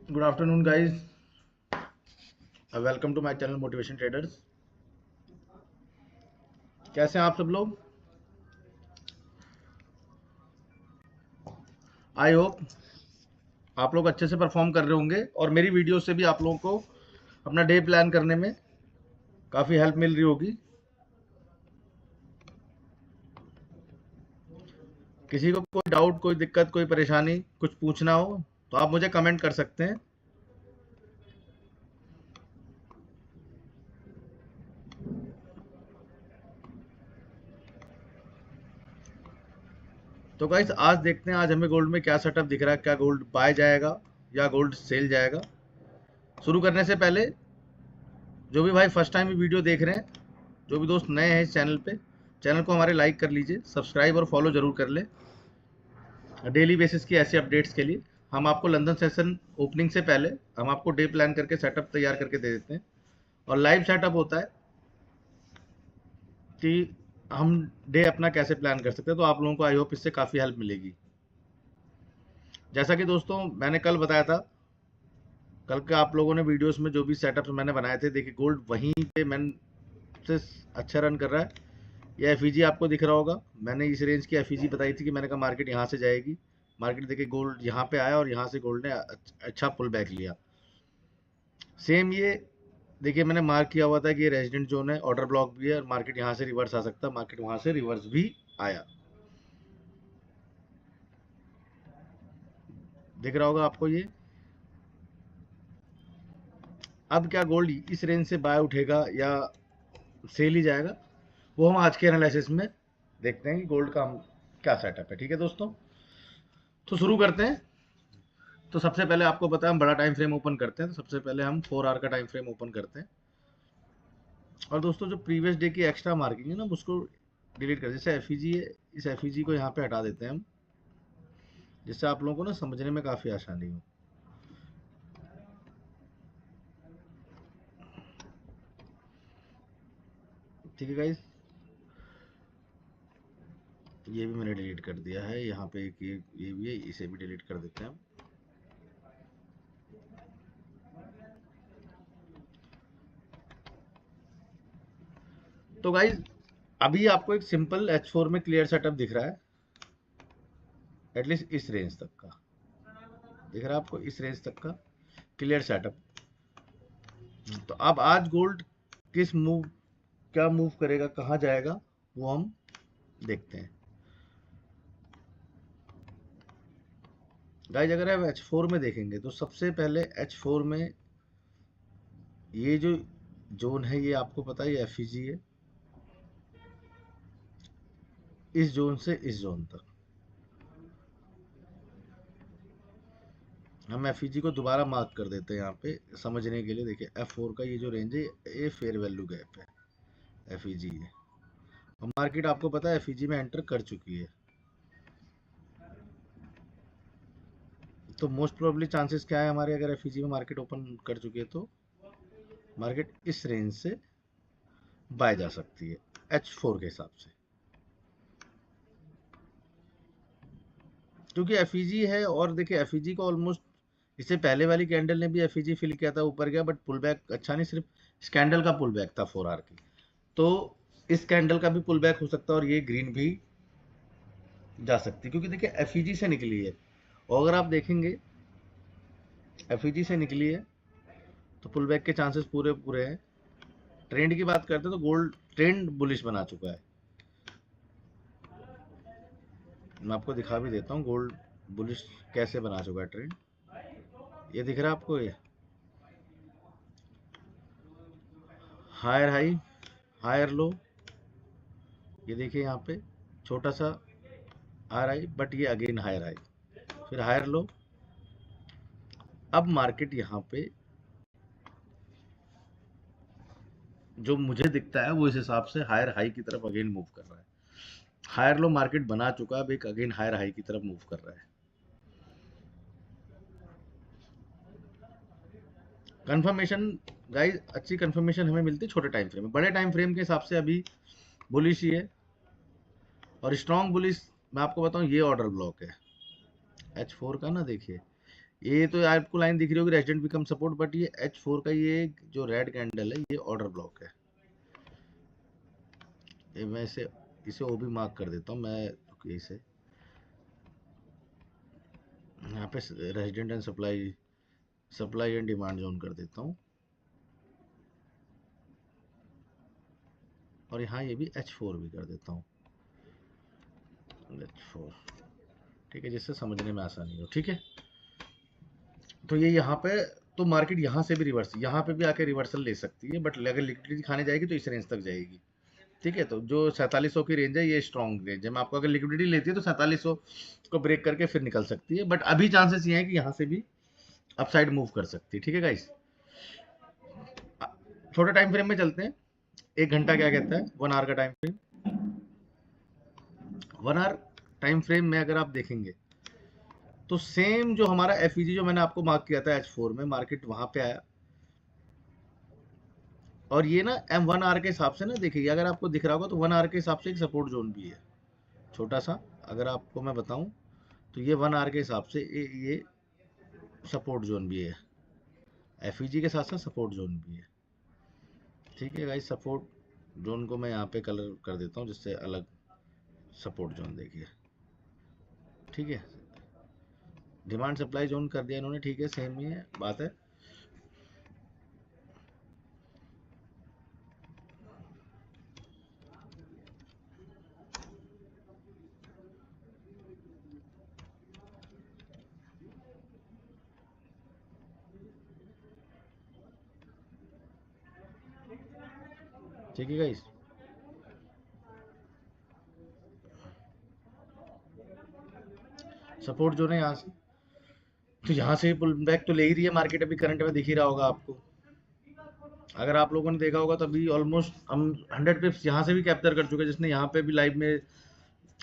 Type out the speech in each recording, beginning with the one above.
Good afternoon guys, welcome to my channel motivation traders. कैसे हैं आप सब लोग? आई होप आप लोग अच्छे से परफॉर्म कर रहे होंगे और मेरी वीडियो से भी आप लोगों को अपना डे प्लान करने में काफ़ी हेल्प मिल रही होगी। किसी को कोई डाउट, कोई दिक्कत, कोई परेशानी, कुछ पूछना हो तो आप मुझे कमेंट कर सकते हैं। तो गाइस आज देखते हैं आज हमें गोल्ड में क्या सेटअप दिख रहा है। क्या गोल्ड बाय जाएगा या गोल्ड सेल जाएगा? शुरू करने से पहले जो भी भाई फर्स्ट टाइम वीडियो देख रहे हैं, जो भी दोस्त नए हैं इस चैनल पे, चैनल को हमारे लाइक कर लीजिए, सब्सक्राइब और फॉलो जरूर कर ले डेली बेसिस की ऐसी अपडेट्स के लिए। हम आपको लंदन सेशन ओपनिंग से पहले हम आपको डे प्लान करके सेटअप तैयार करके दे देते हैं और लाइव सेटअप होता है कि हम डे अपना कैसे प्लान कर सकते हैं। तो आप लोगों को आई होप इससे काफ़ी हेल्प मिलेगी। जैसा कि दोस्तों मैंने कल बताया था, कल के आप लोगों ने वीडियोस में जो भी सेटअप्स मैंने बनाए थे, देखिए गोल्ड वहीं पे मैंने से अच्छा रन कर रहा है। ये एफ आपको दिख रहा होगा, मैंने इस रेंज की एफ बताई थी कि मैंने कहा मार्केट यहाँ से जाएगी। मार्केट देखिए गोल्ड यहाँ पे आया और यहाँ से गोल्ड ने अच्छा पुल बैक लिया। सेम ये देखिए मैंने मार्क किया हुआ था कि ये रेजिडेंट जोन है, ऑर्डर ब्लॉक भी है और मार्केट यहाँ से रिवर्स आ सकता है। मार्केट वहाँ से रिवर्स भी आया, दिख रहा होगा आपको ये। अब क्या गोल्ड इस रेंज से बाय उठेगा या सेल ही जाएगा, वो हम आज के एनालिसिस में देखते हैं कि गोल्ड का हम क्या सेटअप है। ठीक है दोस्तों, तो शुरू करते हैं। तो सबसे पहले आपको पता है हम बड़ा टाइम फ्रेम ओपन करते हैं, तो सबसे पहले हम 4 आवर का टाइम फ्रेम ओपन करते हैं। और दोस्तों जो प्रीवियस डे की एक्स्ट्रा मार्किंग है ना, उसको डिलीट कर, जैसे एफ है, इस एफ को यहाँ पे हटा देते हैं हम, जिससे आप लोगों को ना समझने में काफ़ी आसानी हो। ठीक है गाइस, ये भी मैंने डिलीट कर दिया है। यहाँ पे एक ये भी है, इसे भी डिलीट कर देते हैं हम। तो गाइस अभी आपको एक सिंपल H4 में क्लियर सेटअप दिख रहा है, एटलीस्ट इस रेंज तक का दिख रहा है आपको, इस रेंज तक का क्लियर सेटअप। तो अब आज गोल्ड किस मूव, क्या मूव करेगा, कहाँ जाएगा, वो हम देखते हैं। गाइस अगर आप H4 में देखेंगे तो सबसे पहले H4 में ये जो जोन है, ये आपको पता है ये एफ है, इस जोन से इस जोन तक। हम एफ को दोबारा मार्क कर देते हैं यहाँ पे समझने के लिए। देखिए F4 का ये जो रेंज है, ये फेयर वैल्यू गैप है, एफ है। और मार्केट आपको पता है एफ में एंटर कर चुकी है, तो मोस्ट प्रोबेबली चांसेस क्या है हमारे, अगर एफ में मार्केट ओपन कर चुकी है तो मार्केट इस रेंज से बाय जा सकती है H4 के हिसाब से, क्योंकि एफ है। और देखिए एफ को ऑलमोस्ट इससे पहले वाली कैंडल ने भी एफ फिल किया था, ऊपर गया, बट पुल बैक अच्छा नहीं, सिर्फ इस कैंडल का पुल बैक था 4 आवर की। तो इस कैंडल का भी पुल बैक हो सकता है और ये ग्रीन भी जा सकती है, क्योंकि देखिए एफ से निकली है। और अगर आप देखेंगे एफ से निकली है तो पुल बैक के चांसेस पूरे पूरे हैं। ट्रेंड की बात करते हैं तो गोल्ड ट्रेंड बुलिश बना चुका है। मैं आपको दिखा भी देता हूँ गोल्ड बुलिश कैसे बना चुका है ट्रेंड। ये दिख रहा है आपको, ये हायर हाई, हायर लो, ये देखिए यहाँ पे छोटा सा हायर हाई, बट ये अगेन हायर हाई, फिर हायर लो। अब मार्केट यहाँ पे जो मुझे दिखता है वो इस हिसाब से हायर हाई की तरफ अगेन मूव कर रहा है। हायर लो मार्केट बना चुका है, अब एक अगेन हायर हाई की तरफ मूव कर रहा है। कंफर्मेशन गाइस, अच्छी कंफर्मेशन हमें मिलती है छोटे टाइम फ्रेम में। बड़े टाइम फ्रेम के हिसाब से अभी बुलिश ही है, और स्ट्रॉन्ग बुलिश मैं आपको बताऊं, ये ऑर्डर ब्लॉक है H4 का ना, देखिए ये तो आपको लाइन दिख रही होगी रेजिडेंट बिकम सपोर्ट, बट ये H4 का ये जो रेड कैंडल है ये ऑर्डर ब्लॉक है। ये मैं इसे ओ भी मार्क कर देता हूँ मैं, इसे यहाँ पे resident and supply and demand zone कर देता हूँ, और यहाँ ये भी H4 भी कर देता हूँ, H4, ठीक है, जिससे समझने में आसानी हो। ठीक है, तो ये यहाँ पे तो मार्केट यहाँ से भी रिवर्स, यहाँ पे भी आके रिवर्सल ले सकती है, बट अगर लिक्विडिटी खाने जाएगी तो इस रेंज तक जाएगी। ठीक है, तो जो 4700 की रेंज है ये स्ट्रॉन्ग रेंज है। मैं आपको अगर लिक्विडिटी लेती है तो 4700 को ब्रेक करके फिर निकल सकती है, बट अभी चांसेस ये हैं कि यहाँ से भी अपसाइड मूव कर सकती है। ठीक है गाइस, छोटे टाइम फ्रेम में चलते हैं। 1 घंटा क्या कहता है, 1 आवर का time frame. 1 hour time frame में अगर आप देखेंगे तो सेम जो हमारा एफईजी जो मैंने आपको मार्क किया था H4 में, मार्केट वहां पे आया, और ये ना M1 आर के हिसाब से ना देखिए, अगर आपको दिख रहा होगा तो 1 आर के हिसाब से एक सपोर्ट जोन भी है छोटा सा। अगर आपको मैं बताऊं तो ये 1 आर के हिसाब से ये सपोर्ट जोन भी है, एफईजी के साथ साथ सपोर्ट जोन भी है। ठीक है गाइस, सपोर्ट जोन को मैं यहाँ पे कलर कर देता हूँ जिससे अलग सपोर्ट जोन देखिए। ठीक है, डिमांड सप्लाई जोन कर दिया इन्होंने, ठीक है, सेम ही है बात है। ठीक है गाइस, सपोर्ट जोन है यहाँ से, तो यहाँ से पुल बैक तो ले ही रही है मार्केट, अभी करंट में दिख ही रहा होगा आपको। अगर आप लोगों ने देखा होगा तो अभी ऑलमोस्ट हम 100 पिप्स यहाँ से भी कैप्चर कर चुके हैं, जिसने यहाँ पे भी लाइव में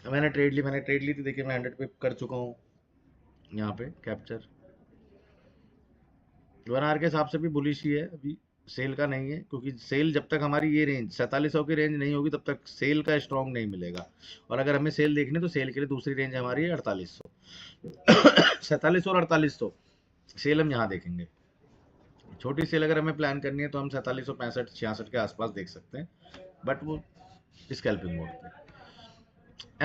मैंने ट्रेड ली थी, देखिए मैं 100 पिप कर चुका हूँ यहाँ पे कैप्चर। 1 आवर के हिसाब से भी बुलिश ही है, अभी सेल का नहीं है, क्योंकि सेल जब तक हमारी ये रेंज 4700 की रेंज नहीं होगी तब तक सेल का स्ट्रॉन्ग नहीं मिलेगा। और अगर हमें सेल देखनी तो सेल के लिए दूसरी रेंज हमारी है 4800, 4700 और 4800 सेल हम यहाँ देखेंगे। छोटी सेल अगर हमें प्लान करनी है तो हम 4765 66 के आसपास देख सकते हैं, बट वो स्कैल्पिंग मोड पे।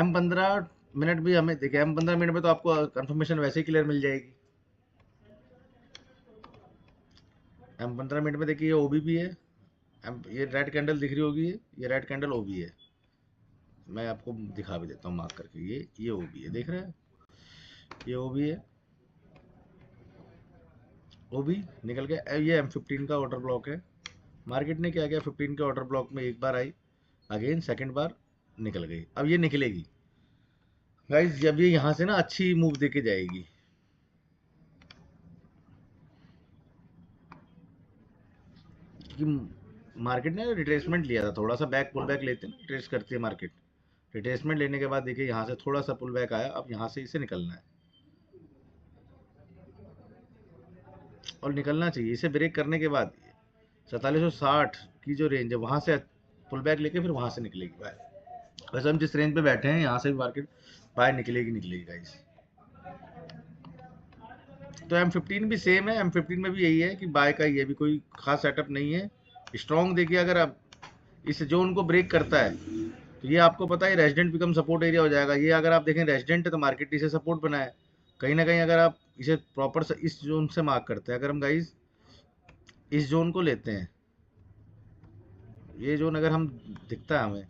M15 मिनट भी हमें देखिए, M15 मिनट में तो आपको कंफर्मेशन वैसे ही क्लियर मिल जाएगी। M15 मिनट में देखिए ये ओबी भी है, ये रेड कैंडल दिख रही होगी, ये रेड कैंडल ओबी है, मैं आपको दिखा भी देता हूँ मार्क करके, ये ओबी है, देख रहे हैं, ये ओबी है, ओबी निकल गया। ये M15 का ऑर्डर ब्लॉक है। मार्केट ने क्या किया, 15 के ऑर्डर ब्लॉक में एक बार आई, अगेन सेकंड बार निकल गई, अब ये निकलेगी गाइस, जब ये यहाँ से ना अच्छी मूव देके जाएगी। क्योंकि मार्केट ने रिट्रेसमेंट लिया था, थोड़ा सा बैक पुल बैक लेते हैं, रिट्रेस करती है मार्केट। रिट्रेसमेंट लेने के बाद देखिए यहाँ से थोड़ा सा पुल बैक आया, अब यहाँ से इसे निकलना है और निकलना चाहिए। इसे ब्रेक करने के बाद 4760 की जो रेंज है वहां से पुल बैक लेके फिर वहां से निकलेगी बाय। वैसे हम जिस रेंज पे बैठे हैं यहाँ से भी मार्केट बाय निकलेगी गाइस। तो M15 भी सेम है, M15 में भी यही है कि बाय का, ये भी कोई खास सेटअप नहीं है। स्ट्रॉन्ग देखिए, अगर आप इस जोन को ब्रेक करता है तो ये आपको पता है रेजिडेंट बिकम सपोर्ट एरिया हो जाएगा। ये अगर आप देखें रेजिडेंट है तो मार्केट इसे सपोर्ट बनाए, कहीं ना कहीं अगर आप इसे प्रॉपर इस जोन से मार्क करते हैं, अगर हम गाइस इस जोन को लेते हैं, ये जोन अगर हम दिखता है हमें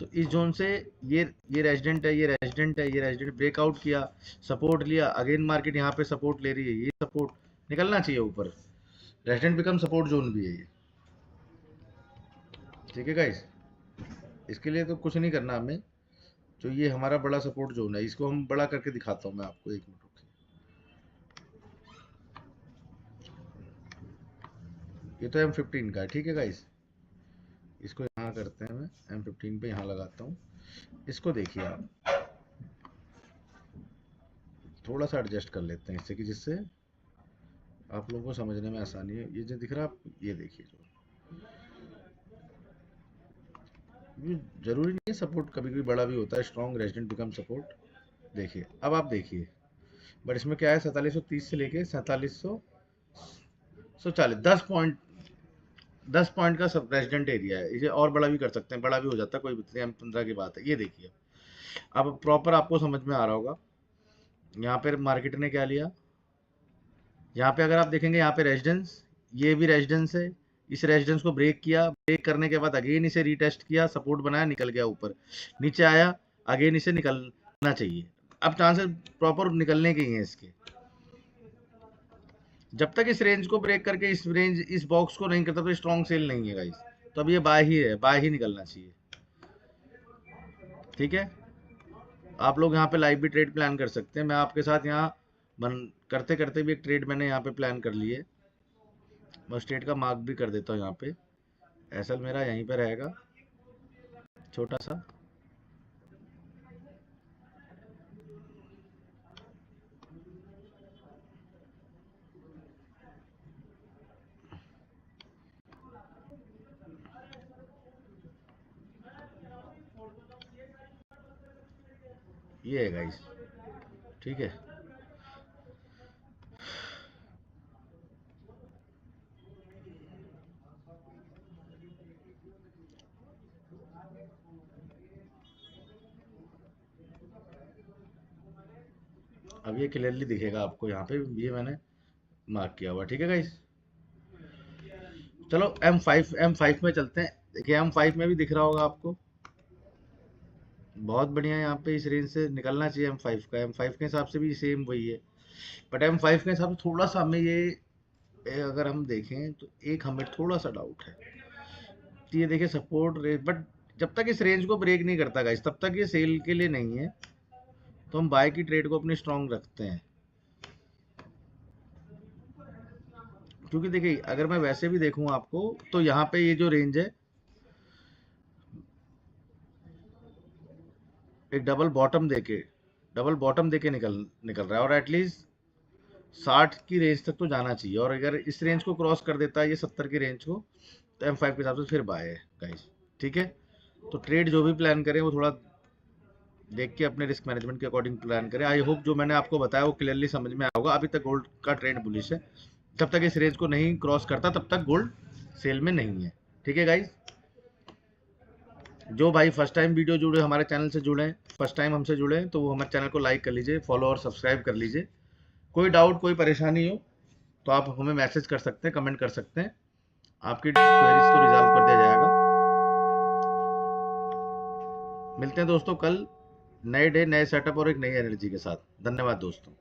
तो इस जोन से ये रेजिडेंट है, ये रेजिडेंट है, ये रेजिडेंट ब्रेकआउट किया, सपोर्ट लिया, अगेन मार्केट यहाँ पे सपोर्ट ले रही है, ये सपोर्ट निकलना चाहिए ऊपर, रेजिडेंट बिकम सपोर्ट जोन भी है ये। ठीक है गाइस, इसके लिए तो कुछ नहीं करना हमें, जो ये हमारा बड़ा सपोर्ट जोन है इसको हम बड़ा करके दिखाता हूँ मैं आपको, 1 मिनट रुकिए। ये तो M15 का है, ठीक है गाइस, इसको यहाँ करते हैं, मैं M15 पे यहाँ लगाता हूँ, इसको देखिए आप थोड़ा सा एडजस्ट कर लेते हैं इससे, कि जिससे आप लोगों को समझने में आसानी है। ये जो दिख रहा है आप ये देखिए, जो ये जरूरी नहीं है सपोर्ट कभी कभी बड़ा भी होता है, स्ट्रॉन्ग रेजिडेंट बिकम सपोर्ट। देखिए अब आप देखिए बट इसमें क्या है 4730 से लेके 4740, 10 पॉइंट का सब रेजिडेंट एरिया है। इसे और बड़ा भी कर सकते हैं, बड़ा भी हो जाता है, कोई M15 की बात है। ये देखिए अब प्रॉपर आपको समझ में आ रहा होगा। यहाँ पे मार्केट ने क्या लिया, यहाँ पे अगर आप देखेंगे यहाँ पे रेजिडेंस, ये भी रेजिडेंस है। इस रेजिडेंस को ब्रेक किया, ब्रेक करने के बाद अगेन इसे रीटेस्ट किया, सपोर्ट बनाया, निकल गया ऊपर, नीचे आया, अगेन इसे निकलना चाहिए। अब चांसेस प्रॉपर निकलने के ही हैं इसके। जब तक इस रेंज को ब्रेक करके इस बॉक्स को नहीं करता तो स्ट्रॉन्ग सेल नहीं है गाइस। तो अब ये बाय ही है, बाय ही निकलना चाहिए। ठीक है, आप लोग यहाँ पे लाइव भी ट्रेड प्लान कर सकते हैं। मैं आपके साथ यहाँ बन करते करते भी एक ट्रेड मैंने यहाँ पे प्लान कर ली है। मैं स्टेट का मार्क भी कर देता हूँ यहाँ पे। एसएल मेरा यहीं पे रहेगा छोटा सा। ये है गाइस, ठीक है। अब ये क्लियरली दिखेगा आपको यहाँ पे, ये मैंने मार्क किया हुआ। ठीक है गाइस, चलो M5 में चलते हैं। देखिए M5 में भी दिख रहा होगा आपको, बहुत बढ़िया। यहाँ पे इस रेंज से निकलना चाहिए M5 का। M5 के हिसाब से भी सेम वही है, बट M5 के हिसाब से थोड़ा सा हमें ये अगर हम देखें तो एक हमें थोड़ा सा डाउट है। तो ये देखिए सपोर्ट रेंज, बट जब तक इस रेंज को ब्रेक नहीं करता गाइस तब तक ये सेल के लिए नहीं है। तो हम बाय की ट्रेड को अपनी स्ट्रांग रखते हैं, क्योंकि देखिए अगर मैं वैसे भी देखूं आपको तो यहाँ पे ये जो रेंज है एक डबल बॉटम देके निकल निकल रहा है, और एटलीस्ट 60 की रेंज तक तो जाना चाहिए। और अगर इस रेंज को क्रॉस कर देता है ये 70 की रेंज को, तो M5 के हिसाब से फिर बाय है गाइस। ठीक है, तो ट्रेड जो भी प्लान करें वो थोड़ा देख के अपने रिस्क मैनेजमेंट के अकॉर्डिंग प्लान करें। आई होप जो मैंने आपको बताया वो क्लियरली समझ में आया होगा। अभी तक गोल्ड का ट्रेंड बुलिश है, जब तक इस रेंज को नहीं क्रॉस करता तब तक गोल्ड सेल में नहीं है। ठीक है गाइस, जो भाई फर्स्ट टाइम वीडियो जुड़े हमारे चैनल से जुड़े, फर्स्ट टाइम हमसे जुड़े, तो वो हमारे चैनल को लाइक कर लीजिए, फॉलो और सब्सक्राइब कर लीजिए। कोई डाउट कोई परेशानी हो तो आप हमें मैसेज कर सकते हैं, कमेंट कर सकते हैं, आपकी क्वेरीज को रिजॉल्व कर दिया जाएगा। मिलते हैं दोस्तों कल नए डे नए सेटअप और एक नई एनर्जी के साथ। धन्यवाद दोस्तों।